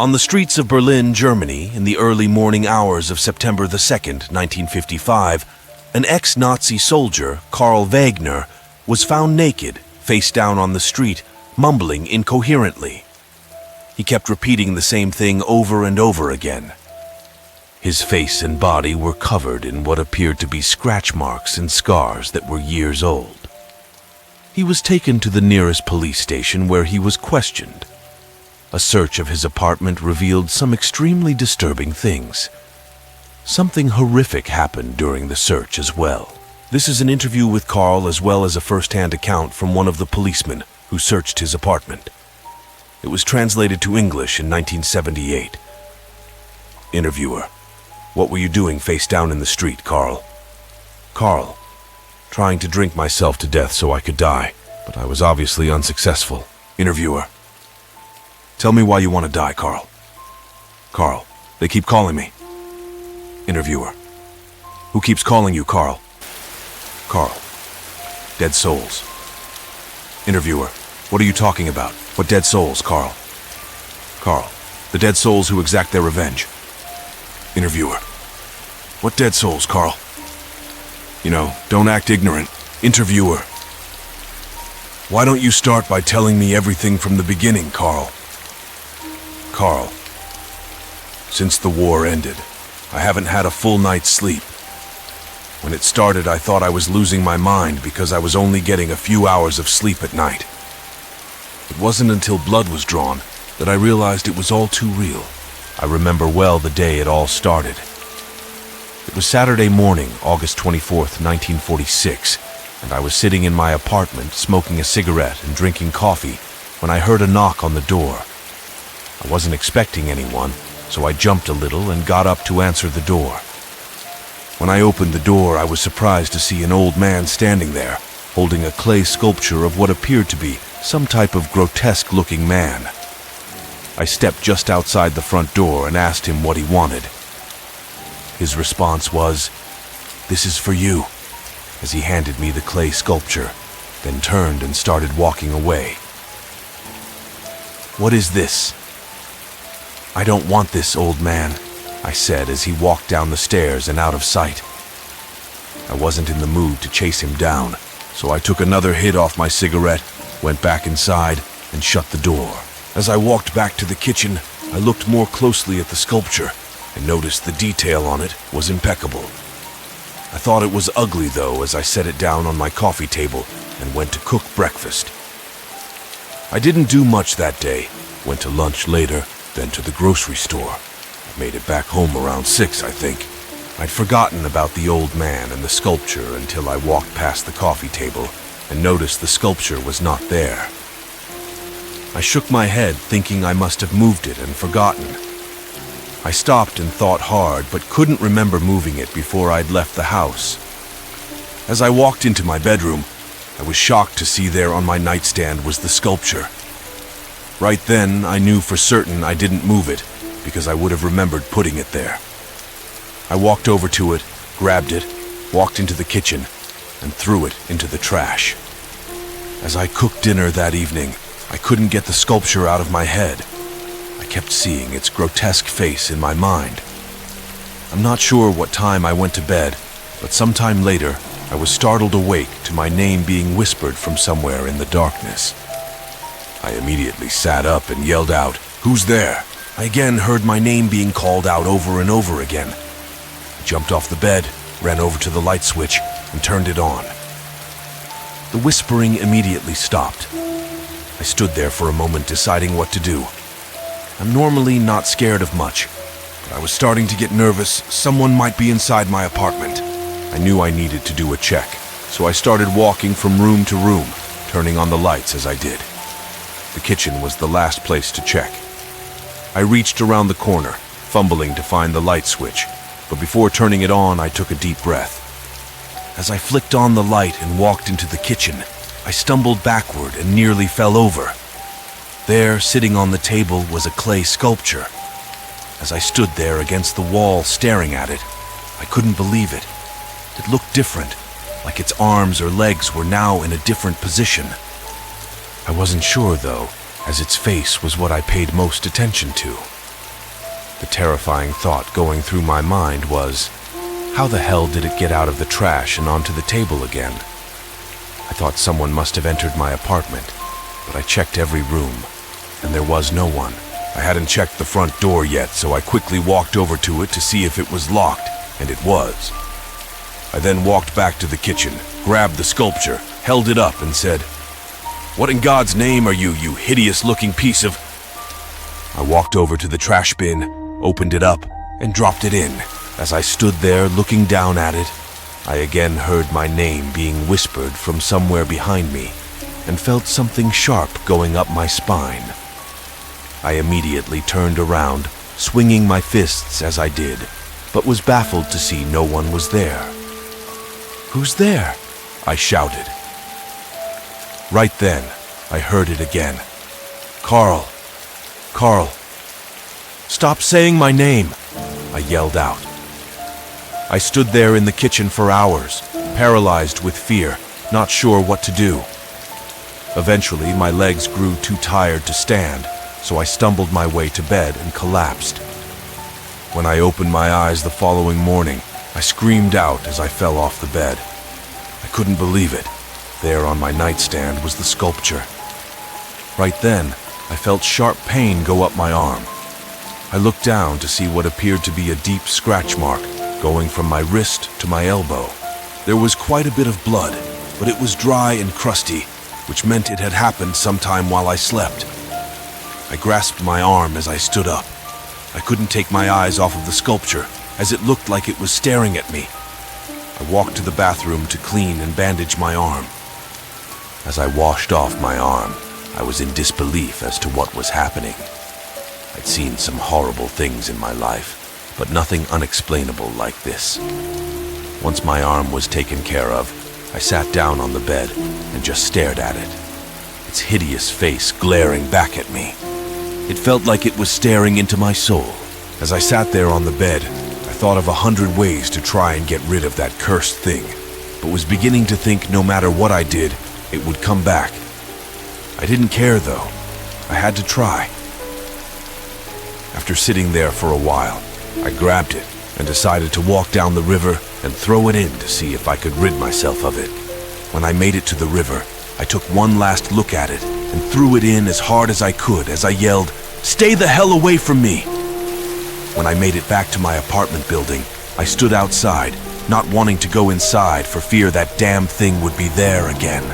On the streets of Berlin, Germany, in the early morning hours of September the 2nd, 1955, an ex-Nazi soldier, Karl Wagner, was found naked, face down on the street, mumbling incoherently. He kept repeating the same thing over and over again. His face and body were covered in what appeared to be scratch marks and scars that were years old. He was taken to the nearest police station where he was questioned. A search of his apartment revealed some extremely disturbing things. Something horrific happened during the search as well. This is an interview with Karl as well as a first-hand account from one of the policemen who searched his apartment. It was translated to English in 1978. Interviewer: What were you doing face down in the street, Karl? Karl: Trying to drink myself to death so I could die, but I was obviously unsuccessful. Interviewer: Tell me why you want to die, Karl. Karl: They keep calling me. Interviewer: Who keeps calling you, Karl? Karl: Dead souls. Interviewer: What are you talking about? What dead souls, Karl? Karl: The dead souls who exact their revenge. Interviewer: What dead souls, Karl? Don't act ignorant. Interviewer: Why don't you start by telling me everything from the beginning, Karl? Karl: Since the war ended, I haven't had a full night's sleep. When it started, I thought I was losing my mind because I was only getting a few hours of sleep at night. It wasn't until blood was drawn that I realized it was all too real. I remember well the day it all started. It was Saturday morning, August 24th, 1946, and I was sitting in my apartment smoking a cigarette and drinking coffee when I heard a knock on the door. I wasn't expecting anyone, so I jumped a little and got up to answer the door. When I opened the door, I was surprised to see an old man standing there, holding a clay sculpture of what appeared to be some type of grotesque-looking man. I stepped just outside the front door and asked him what he wanted. His response was, "This is for you," as he handed me the clay sculpture, then turned and started walking away. "What is this?" "I don't want this, old man," I said as he walked down the stairs and out of sight. I wasn't in the mood to chase him down, so I took another hit off my cigarette, went back inside, and shut the door. As I walked back to the kitchen, I looked more closely at the sculpture and noticed the detail on it was impeccable. I thought it was ugly, though, as I set it down on my coffee table and went to cook breakfast. I didn't do much that day, went to lunch later, then to the grocery store. I made it back home around 6, I think. I'd forgotten about the old man and the sculpture until I walked past the coffee table and noticed the sculpture was not there. I shook my head, thinking I must have moved it and forgotten. I stopped and thought hard, but couldn't remember moving it before I'd left the house. As I walked into my bedroom, I was shocked to see there on my nightstand was the sculpture. Right then, I knew for certain I didn't move it, because I would have remembered putting it there. I walked over to it, grabbed it, walked into the kitchen, and threw it into the trash. As I cooked dinner that evening, I couldn't get the sculpture out of my head. I kept seeing its grotesque face in my mind. I'm not sure what time I went to bed, but sometime later, I was startled awake to my name being whispered from somewhere in the darkness. I immediately sat up and yelled out, "Who's there?" I again heard my name being called out over and over again. I jumped off the bed, ran over to the light switch, and turned it on. The whispering immediately stopped. I stood there for a moment deciding what to do. I'm normally not scared of much, but I was starting to get nervous someone might be inside my apartment. I knew I needed to do a check, so I started walking from room to room, turning on the lights as I did. The kitchen was the last place to check. I reached around the corner, fumbling to find the light switch, but before turning it on, I took a deep breath. As I flicked on the light and walked into the kitchen, I stumbled backward and nearly fell over. There, sitting on the table, was a clay sculpture. As I stood there against the wall staring at it, I couldn't believe it. It looked different, like its arms or legs were now in a different position. I wasn't sure, though, as its face was what I paid most attention to. The terrifying thought going through my mind was, how the hell did it get out of the trash and onto the table again? I thought someone must have entered my apartment, but I checked every room, and there was no one. I hadn't checked the front door yet, so I quickly walked over to it to see if it was locked, and it was. I then walked back to the kitchen, grabbed the sculpture, held it up, and said, "What in God's name are you, you hideous-looking piece of—" I walked over to the trash bin, opened it up, and dropped it in. As I stood there looking down at it, I again heard my name being whispered from somewhere behind me, and felt something sharp going up my spine. I immediately turned around, swinging my fists as I did, but was baffled to see no one was there. "Who's there?" I shouted. Right then, I heard it again. "Carl! Carl! Stop saying my name!" I yelled out. I stood there in the kitchen for hours, paralyzed with fear, not sure what to do. Eventually, my legs grew too tired to stand, so I stumbled my way to bed and collapsed. When I opened my eyes the following morning, I screamed out as I fell off the bed. I couldn't believe it. There on my nightstand was the sculpture. Right then, I felt sharp pain go up my arm. I looked down to see what appeared to be a deep scratch mark going from my wrist to my elbow. There was quite a bit of blood, but it was dry and crusty, which meant it had happened sometime while I slept. I grasped my arm as I stood up. I couldn't take my eyes off of the sculpture, as it looked like it was staring at me. I walked to the bathroom to clean and bandage my arm. As I washed off my arm, I was in disbelief as to what was happening. I'd seen some horrible things in my life, but nothing unexplainable like this. Once my arm was taken care of, I sat down on the bed and just stared at it, its hideous face glaring back at me. It felt like it was staring into my soul. As I sat there on the bed, I thought of 100 ways to try and get rid of that cursed thing, but was beginning to think no matter what I did, it would come back. I didn't care though. I had to try. After sitting there for a while, I grabbed it and decided to walk down the river and throw it in to see if I could rid myself of it. When I made it to the river, I took one last look at it and threw it in as hard as I could as I yelled, "Stay the hell away from me!" When I made it back to my apartment building, I stood outside, not wanting to go inside for fear that damn thing would be there again.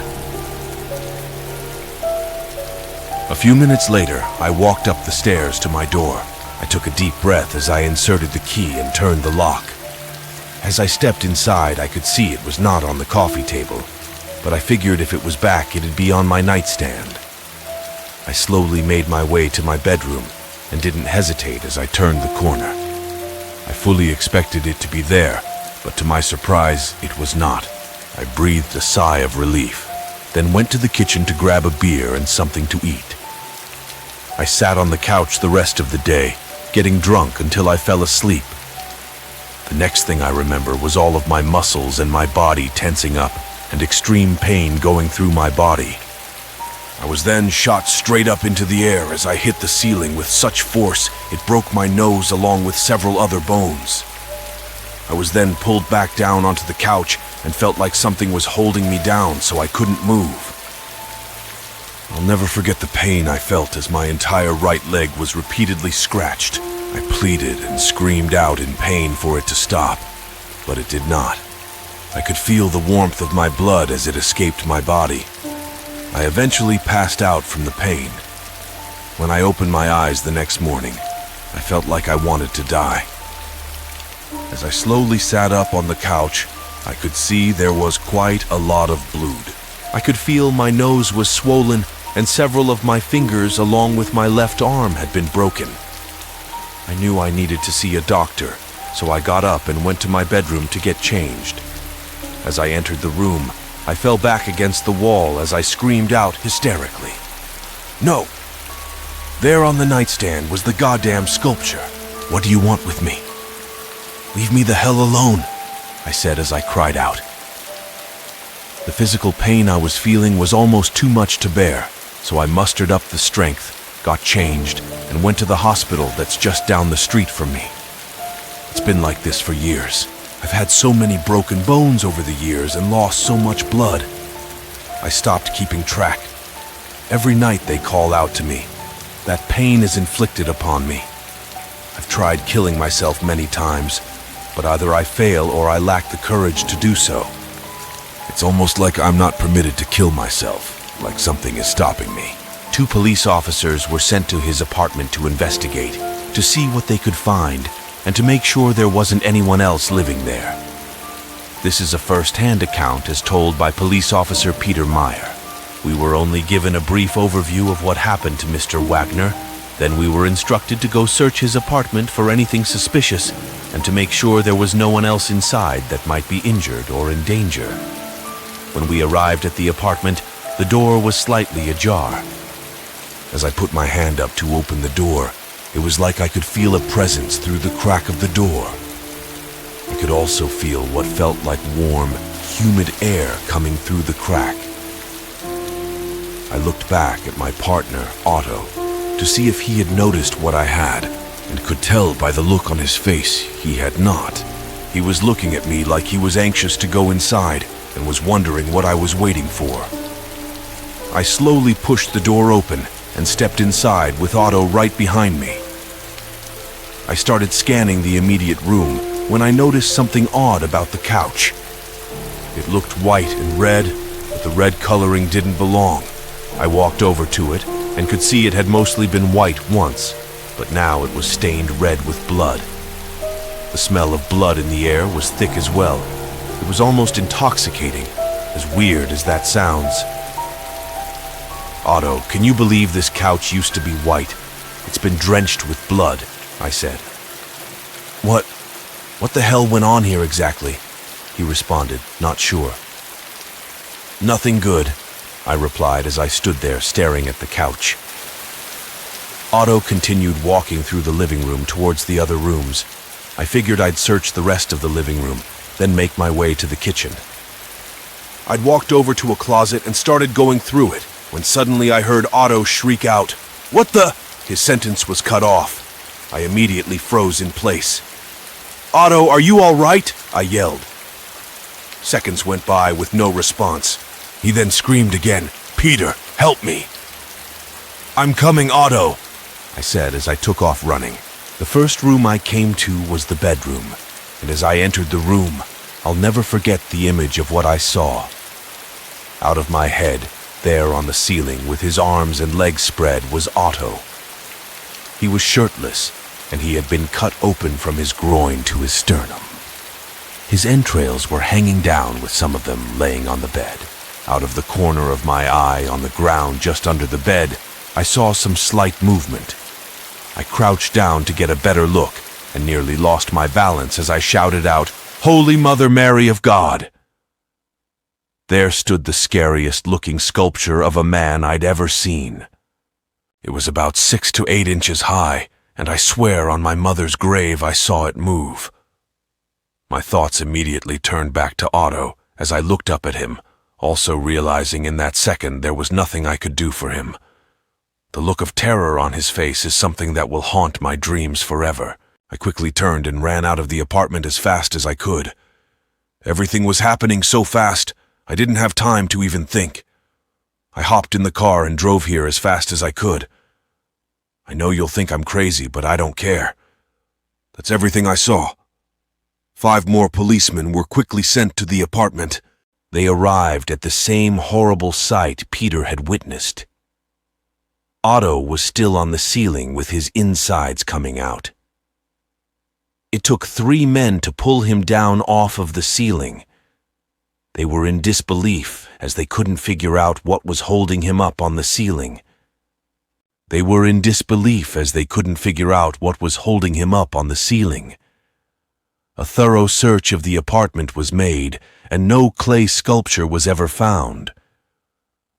A few minutes later, I walked up the stairs to my door. I took a deep breath as I inserted the key and turned the lock. As I stepped inside, I could see it was not on the coffee table, but I figured if it was back, it'd be on my nightstand. I slowly made my way to my bedroom and didn't hesitate as I turned the corner. I fully expected it to be there, but to my surprise, it was not. I breathed a sigh of relief, then went to the kitchen to grab a beer and something to eat. I sat on the couch the rest of the day, getting drunk until I fell asleep. The next thing I remember was all of my muscles and my body tensing up and extreme pain going through my body. I was then shot straight up into the air as I hit the ceiling with such force it broke my nose along with several other bones. I was then pulled back down onto the couch and felt like something was holding me down so I couldn't move. I'll never forget the pain I felt as my entire right leg was repeatedly scratched. I pleaded and screamed out in pain for it to stop, but it did not. I could feel the warmth of my blood as it escaped my body. I eventually passed out from the pain. When I opened my eyes the next morning, I felt like I wanted to die. As I slowly sat up on the couch, I could see there was quite a lot of blood. I could feel my nose was swollen and several of my fingers along with my left arm had been broken. I knew I needed to see a doctor, so I got up and went to my bedroom to get changed. As I entered the room, I fell back against the wall as I screamed out hysterically. No! There on the nightstand was the goddamn sculpture. What do you want with me? Leave me the hell alone, I said as I cried out. The physical pain I was feeling was almost too much to bear, so I mustered up the strength got changed, and went to the hospital that's just down the street from me. It's been like this for years. I've had so many broken bones over the years and lost so much blood. I stopped keeping track. Every night they call out to me. That pain is inflicted upon me. I've tried killing myself many times, but either I fail or I lack the courage to do so. It's almost like I'm not permitted to kill myself, like something is stopping me. 2 police officers were sent to his apartment to investigate, to see what they could find, and to make sure there wasn't anyone else living there. This is a first-hand account as told by police officer Peter Meyer. We were only given a brief overview of what happened to Mr. Wagner. Then we were instructed to go search his apartment for anything suspicious and to make sure there was no one else inside that might be injured or in danger. When we arrived at the apartment, the door was slightly ajar. As I put my hand up to open the door, it was like I could feel a presence through the crack of the door. I could also feel what felt like warm, humid air coming through the crack. I looked back at my partner, Otto, to see if he had noticed what I had, and could tell by the look on his face he had not. He was looking at me like he was anxious to go inside and was wondering what I was waiting for. I slowly pushed the door open and stepped inside with Otto right behind me. I started scanning the immediate room when I noticed something odd about the couch. It looked white and red, but the red coloring didn't belong. I walked over to it and could see it had mostly been white once, but now it was stained red with blood. The smell of blood in the air was thick as well. It was almost intoxicating, as weird as that sounds. Otto, can you believe this couch used to be white? It's been drenched with blood, I said. What the hell went on here exactly? He responded, not sure. Nothing good, I replied as I stood there staring at the couch. Otto continued walking through the living room towards the other rooms. I figured I'd search the rest of the living room, then make my way to the kitchen. I'd walked over to a closet and started going through it, when suddenly I heard Otto shriek out, "What the?" His sentence was cut off. I immediately froze in place. "Otto, are you all right?" I yelled. Seconds went by with no response. He then screamed again, "Peter, help me!" "I'm coming, Otto," I said as I took off running. The first room I came to was the bedroom, and as I entered the room, I'll never forget the image of what I saw. Out of my head, there on the ceiling with his arms and legs spread, was Otto. He was shirtless, and he had been cut open from his groin to his sternum. His entrails were hanging down with some of them laying on the bed. Out of the corner of my eye on the ground just under the bed, I saw some slight movement. I crouched down to get a better look and nearly lost my balance as I shouted out, "Holy Mother Mary of God!" There stood the scariest-looking sculpture of a man I'd ever seen. It was about 6 to 8 inches high, and I swear on my mother's grave I saw it move. My thoughts immediately turned back to Otto as I looked up at him, also realizing in that second there was nothing I could do for him. The look of terror on his face is something that will haunt my dreams forever. I quickly turned and ran out of the apartment as fast as I could. Everything was happening so fast, I didn't have time to even think. I hopped in the car and drove here as fast as I could. I know you'll think I'm crazy, but I don't care. That's everything I saw. 5 more policemen were quickly sent to the apartment. They arrived at the same horrible sight Peter had witnessed. Otto was still on the ceiling with his insides coming out. It took 3 men to pull him down off of the ceiling. They were in disbelief as they couldn't figure out what was holding him up on the ceiling. A thorough search of the apartment was made, and no clay sculpture was ever found.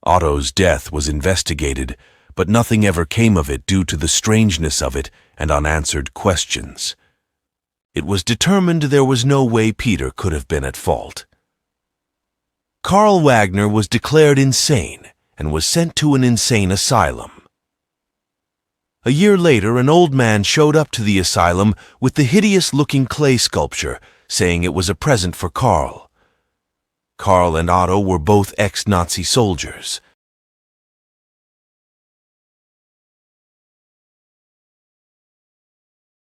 Otto's death was investigated, but nothing ever came of it due to the strangeness of it and unanswered questions. It was determined there was no way Peter could have been at fault. Carl Wagner was declared insane and was sent to an insane asylum. A year later, an old man showed up to the asylum with the hideous-looking clay sculpture, saying it was a present for Karl. Karl and Otto were both ex-Nazi soldiers.